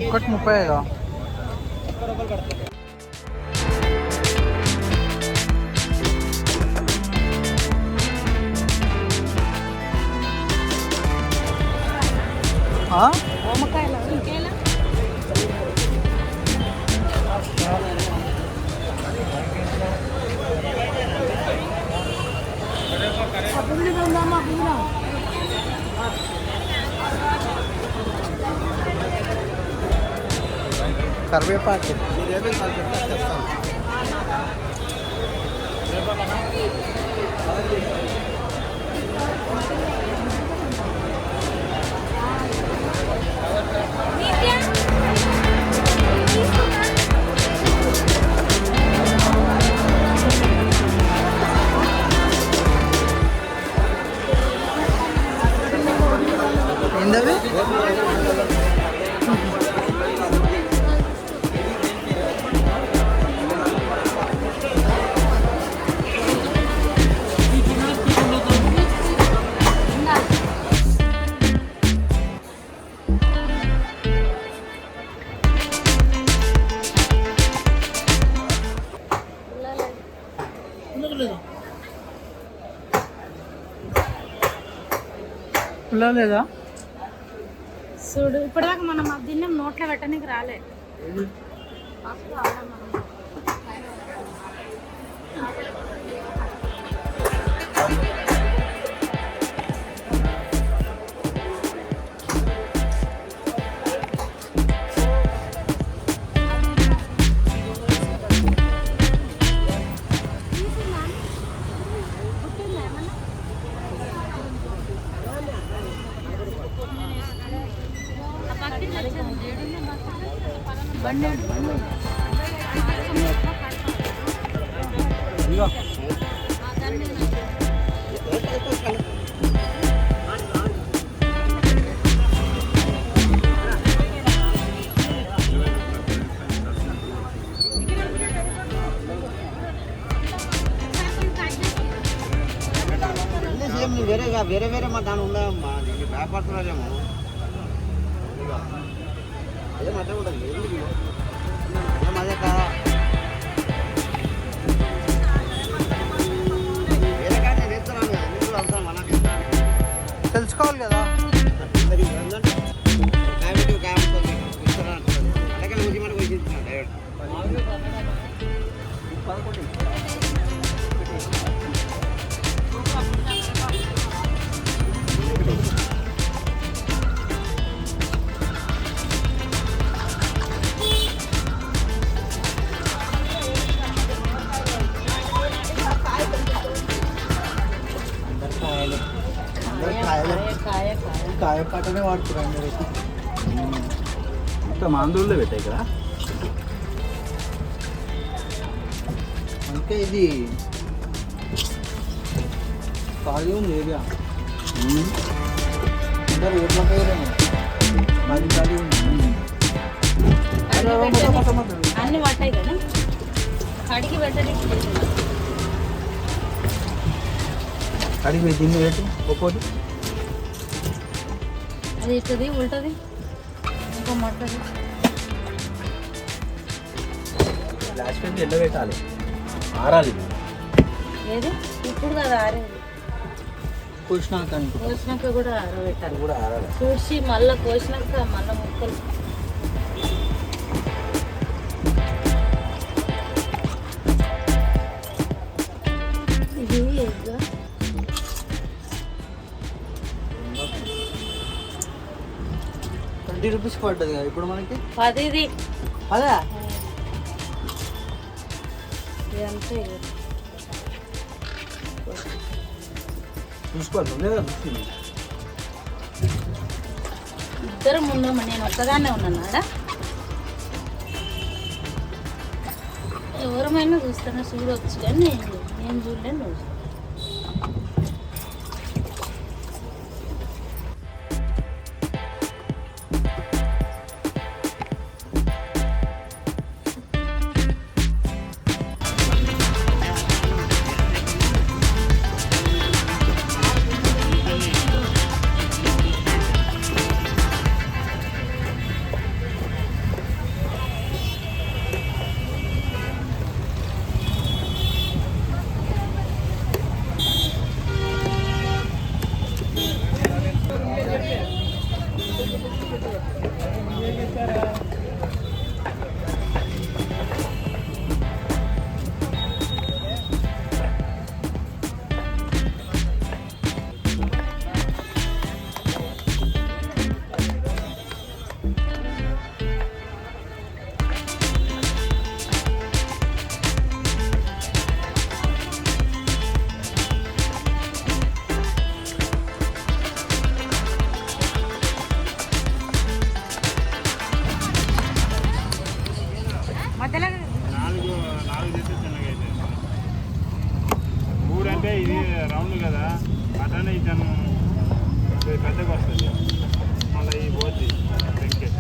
ఒక్కటి 35. కరివేపాకు ఏందవి? లేదా చూడు ఇప్పటిదాకా మనం దీన్ని నోట్లో పెట్టడానికి రాలే. వేరే వేరే మా దాని ఉండదమ్మా, వ్యాపారస్తులేమో అదే మధ్య ఉండదు మధ్య కాదా వేరే కాదు నేను వేస్తున్నాను కదా, నీకు కూడా అవసరం మనకి తెలుసుకోవాలి కదా. అలాగే ఊసి మనకు వచ్చి డైరెక్ట్ కాయ పాటనే వాడుతున్నారు మీరు. ఇంకా మాందూరులో పెట్టాయి ఇక్కడ. అంటే ఇది ఖాళీ ఉంది ఏరియా. అందరు రేట్ల పేరేమో అది ఖాళీ ఉంది. అన్ని పట్టాయి కదా, కడిగి పెట్టడానికి అడిగి దీన్ని రేటు ఒక్కోటి అది ఇస్తుంది ఉంటుంది ఇంకో మట్టది. లాస్ట్ పెట్టి ఎండ పెట్టాలి, ఆరాలి. ఏది ఇప్పుడు కదా ఆరేది, కోసినాక కూడా ఆరబెట్టాలి. కూడా ఆరాలి. చూసి మళ్ళీ కోసినాక మళ్ళీ ముక్కలు ఇది 20 రూపీస్ పడ్డది కదా ఇప్పుడు మనకి. 10 ఇది అదా అంతే చూసుకోవాలి నువ్వే కదా చూస్తుంది. ఇద్దరు ముందు నేను ఒక్కదాన్నే ఉన్నాను ఆడ, ఎవరమైనా చూస్తాను చూడవచ్చు కానీ నేను చూడలేను. నువ్వు మధ్యలో 4 చేస్తే చిన్నగా అయితే 3 అంటే ఇది రౌండ్ కదా అట్లనే ఇతను పెద్దగా వస్తుంది మళ్ళీ ఈ పోద్ది వెంకే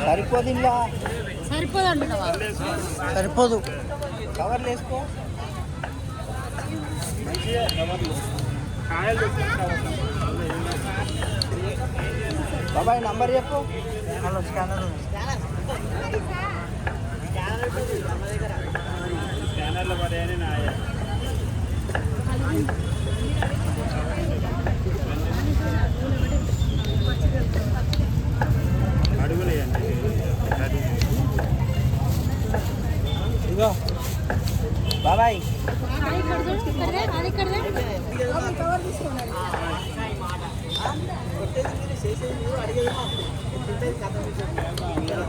సరిపోదు ఇలా సరిపోదు అంటున్నావా? సరిపోదు కవర్లు వేసుకో బాబాయ్ నంబర్ చెప్పు మళ్ళీ స్కానర్ స్కానర్లో పడేయని నాయ అడుగులేయండి ఇగో బాబాయ్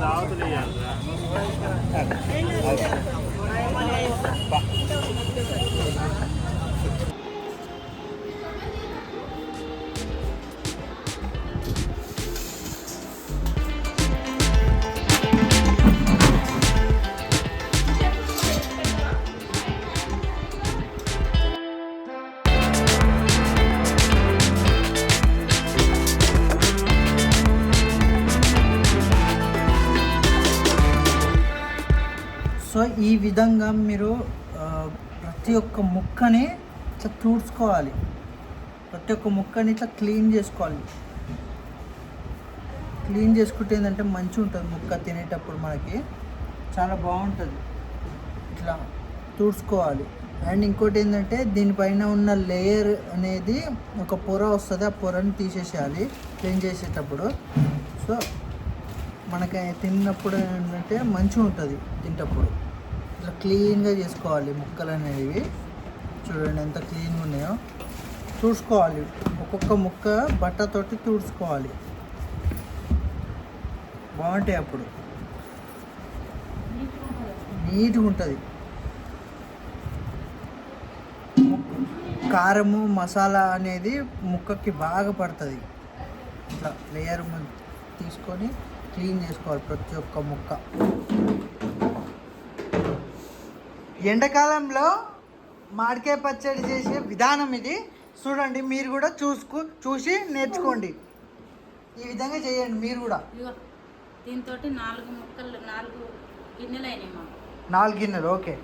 దావతులు వేయాలి సో ఈ విధంగా మీరు ప్రతి ఒక్క ముక్కని ఇట్లా తుడుచుకోవాలి, ప్రతి ఒక్క ముక్కని ఇట్లా క్లీన్ చేసుకోవాలి. క్లీన్ చేసుకుంటే ఏంటంటే మంచిగా ఉంటుంది ముక్క తినేటప్పుడు, మనకి చాలా బాగుంటుంది. ఇట్లా తుడుచుకోవాలి. అండ్ ఇంకోటి ఏంటంటే దీనిపైన ఉన్న లేయర్ అనేది ఒక పొర వస్తుంది, ఆ పొరని తీసేసేయాలి క్లీన్ చేసేటప్పుడు. సో మనకి తిన్నప్పుడు ఏంటంటే మంచిగా ఉంటుంది తింటప్పుడు. ఇట్లా క్లీన్గా చేసుకోవాలి ముక్కలు అనేవి. చూడండి ఎంత క్లీన్గా ఉన్నాయో. తుడుచుకోవాలి, ఒక్కొక్క ముక్క బట్టతోటి తుడుచుకోవాలి, బాగుంటాయి అప్పుడు, నీట్గా ఉంటుంది. కారము మసాలా అనేది ముక్కకి బాగా పడుతుంది. ఇట్లా లేయర్ తీసుకొని క్లీన్ చేసుకోవాలి ప్రతి ఒక్క ముక్క. ఎండాకాలంలో మామిడికాయ పచ్చడి చేసే విధానం ఇది. చూడండి, మీరు కూడా చూసి నేర్చుకోండి. ఈ విధంగా చేయండి మీరు కూడా. దీంతో 4 గిన్నెలు అయినాయి మాకు. 4 గిన్నెలు, ఓకే.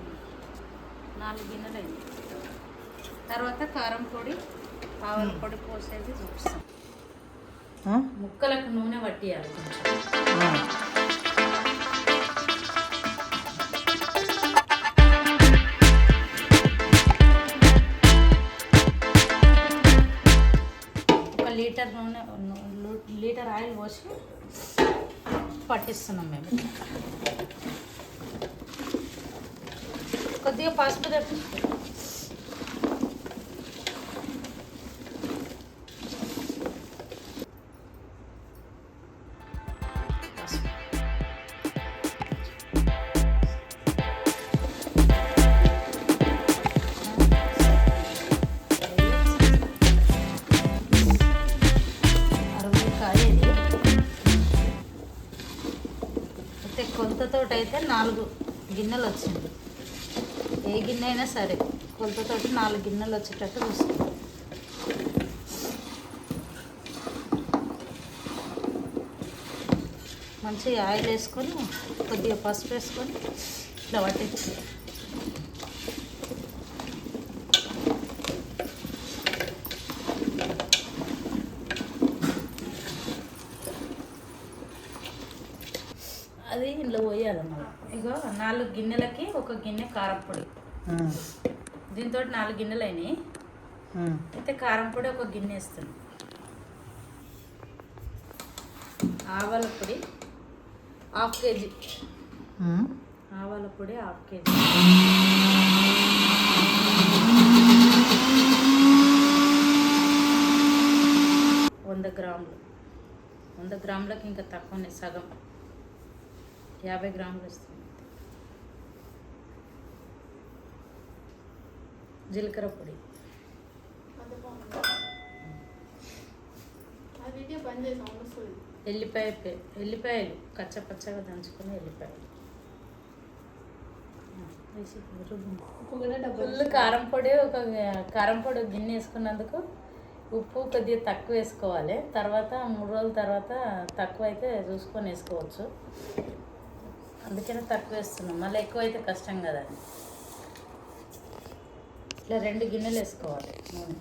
4 గిన్నెలు అయినాయి. తర్వాత కారం పొడి, ఆవల పొడి పోసేది చూపిస్తాం. ముక్కలకు నూనె పట్టియాలి కొంచెం. లీటర్ ఆయిల్ పోసి పట్టిస్తున్నాం మేము. కొద్దిగా పసుపు తెప్పి కొలతతోటి అయితే 4 గిన్నెలు వచ్చింది. ఏ గిన్నె అయినా సరే కొలతతోటి 4 గిన్నెలు వచ్చేటట్టు చూసుకోవాలి. మంచిగా ఆయిల్ వేసుకొని కొద్దిగా పసుపు వేసుకొని ఇట్లా పట్టించి అది ఇంట్లో పోయాలన్నమాట. ఇగో 4 గిన్నెలకి 1 గిన్నె కారం పొడి. దీంతో 4 గిన్నెలు అయినాయి. అయితే కారం పొడి 1 గిన్నె వేస్తాను. ఆవాల పొడి 1/2 కేజీ. ఆవాల పొడి 1/2 కేజీ. వంద గ్రాములకి ఇంకా తక్కువనే, సగం 50 గ్రాములు వస్తుంది. జీలకర్ర పొడి, ఎల్లిపాయలు కచ్చపచ్చగా దంచుకొని ఎల్లిపాయలు, ఫుల్ కారం పొడి. కారం పొడి గిన్నె వేసుకున్నందుకు ఉప్పు కొద్దిగా తక్కువ వేసుకోవాలి. తర్వాత 3 రోజుల తర్వాత తక్కువ అయితే చూసుకొని వేసుకోవచ్చు. అందుకనే తక్కువ వేస్తున్నాం, మళ్ళీ ఎక్కువ అయితే కష్టం కదా. ఇట్లా 2 గిన్నెలు వేసుకోవాలి నూనె.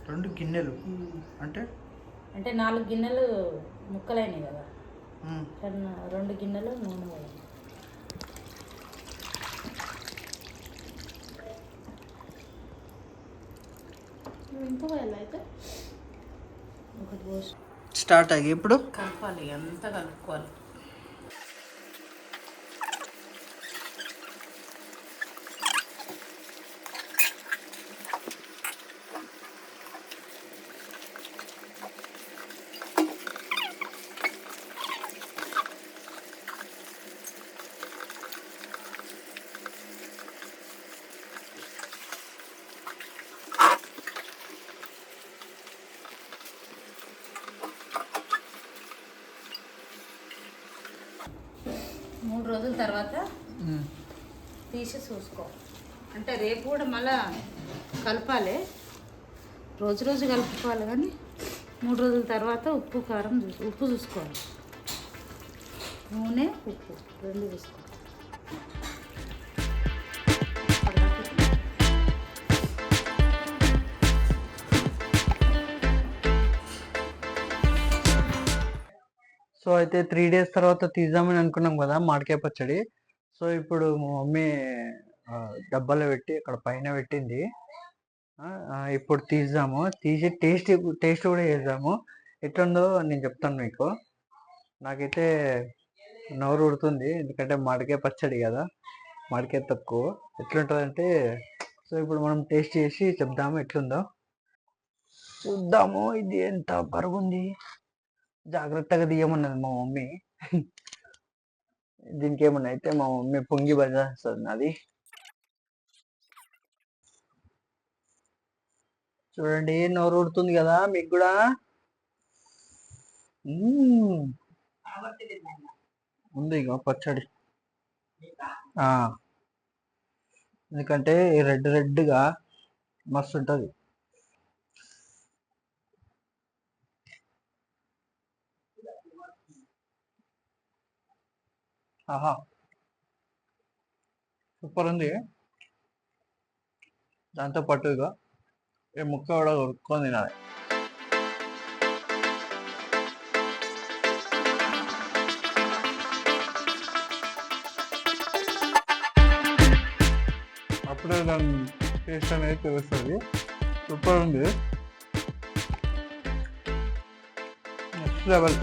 2 గిన్నెలు అంటే 4 గిన్నెలు ముక్కలైనవి కదా. 2 గిన్నెలు నూనె వేయాలి. ఇంకో అయితే ఒకటి పోసి స్టార్ట్ అయ్యి ఇప్పుడు కలపాలి, అంతా కలుపుకోవాలి. మూడు రోజుల తర్వాత తీసి చూసుకో. అంటే రేపు కూడా మళ్ళా కలపాలి, రోజు కలుపుకోవాలి. కానీ 3 రోజుల తర్వాత ఉప్పు కారం ఉప్పు చూసుకోవాలి. నూనె ఉప్పు 2 చూసుకోవాలి. సో అయితే 3 డేస్ తర్వాత తీద్దామని అనుకున్నాం కదా మామిడికాయ పచ్చడి. సో ఇప్పుడు మా మమ్మీ డబ్బాలో పెట్టి అక్కడ పైన పెట్టింది. ఇప్పుడు తీసి టేస్ట్ కూడా చేద్దాము. ఎట్లుందో నేను చెప్తాను మీకు. నాకైతే నోరు ఉడుతుంది, ఎందుకంటే మామిడికాయ పచ్చడి కదా, మామిడికాయ తక్కువ. ఎట్లుంటుంది అంటే, సో ఇప్పుడు మనం టేస్ట్ చేసి చెప్దాము ఎట్లుందో. చూద్దాము. ఇది ఎంత బరుగుంది, జాగ్రత్తగా తీయమన్నది మా మమ్మీ. దీనికి ఏమన్నా అయితే మా మమ్మీ పొంగి బజేస్తుంది. అది చూడండి, నోరు ఉడుతుంది కదా మీకు కూడా. ఉంది ఇక పచ్చడి. ఎందుకంటే రెడ్గా మస్తు ఉంటుంది. ఆహా, సూపర్ ఉంది. దాంతో పాటు ఇక ఈ ముక్క కూడా కొనుక్కొని తినాలి. అప్పుడే దాని టేస్ట్ అనేది తెలుస్తుంది. సూపర్ ఉంది, నెక్స్ట్ లెవెల్.